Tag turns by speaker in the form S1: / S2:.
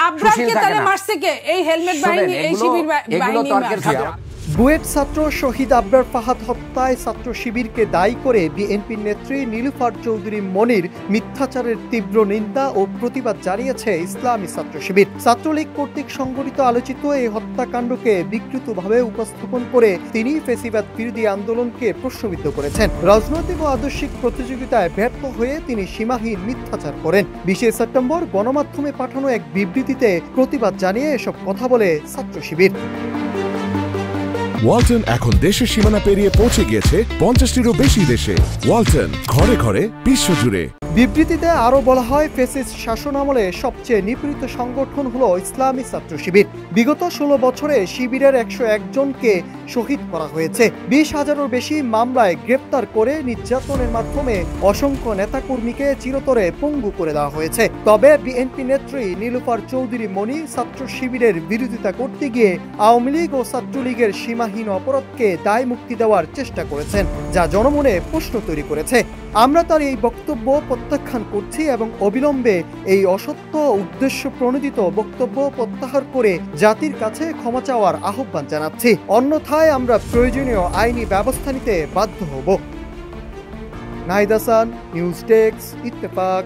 S1: আবরারকে তাহলে মারছে কে? এই হেলমেট বাহিনী, এই শিবির বাহিনী।
S2: বুয়েট ছাত্র শহীদ আবরার ফাহাদ হত্যায় ছাত্র শিবিরকে দায়ী করে বিএনপির নেত্রী নীলুফার চৌধুরী মনির মিথ্যাচারের তীব্র নিন্দা ও প্রতিবাদ জানিয়েছে ইসলামী ছাত্র শিবির। ছাত্রলীগ কর্তৃক সংগঠিত আলোচিত এই হত্যাকাণ্ডকে বিকৃতভাবে উপস্থাপন করে তিনি ফ্যাসিবাদ বিরোধী আন্দোলনকে প্রশ্নবিদ্ধ করেছেন। রাজনৈতিক ও আদর্শিক প্রতিযোগিতায় ব্যর্থ হয়ে তিনি সীমাহীন মিথ্যাচার করেন। 20 সেপ্টেম্বর গণমাধ্যমে পাঠানো এক বিবৃতিতে প্রতিবাদ জানিয়ে এসব কথা বলে ছাত্র শিবির।
S3: ওয়ালটন এখন দেশের সীমানা পেরিয়ে পৌঁছে গিয়েছে 50টিরও বেশি দেশে। ওয়ালটন, ঘরে ঘরে বিশ্বজুড়ে।
S2: বিবৃতিতে আরো বলা হয়, ফ্যাসিস্ট শাসনামলে সবচেয়ে নিপীড়িত সংগঠন হলো ইসলামী ছাত্র শিবির। বিগত 16 বছরে শিবিরের 101 জনকে শহীদ করা হয়েছে। 20,000-এরও বেশি মামলায় গ্রেপ্তার করে নির্যাতনের মাধ্যমে অসংখ্য নেতাকর্মীকে চিরতরে পঙ্গু করে দেওয়া হয়েছে। তবে বিএনপি নেত্রী নীলুফার চৌধুরী মনি ছাত্র শিবিরের বিরোধিতা করতে গিয়ে আওয়ামী লীগ ও ছাত্রলীগের সীমাহীন অপরাধকে দায় মুক্তি দেওয়ার চেষ্টা করেছেন, যা জনমনে প্রশ্ন তৈরি করেছে। আমরা তার এই বক্তব্য প্রত্যাখ্যান করছি এবং অবিলম্বে এই অসত্য উদ্দেশ্য প্রণোদিত বক্তব্য প্রত্যাহার করে জাতির কাছে ক্ষমা চাওয়ার আহ্বান জানাচ্ছি। অন্যথায় আমরা প্রয়োজনীয় আইনি ব্যবস্থা নিতে বাধ্য হব। Nahid Hasan, news desk, Ittefaq.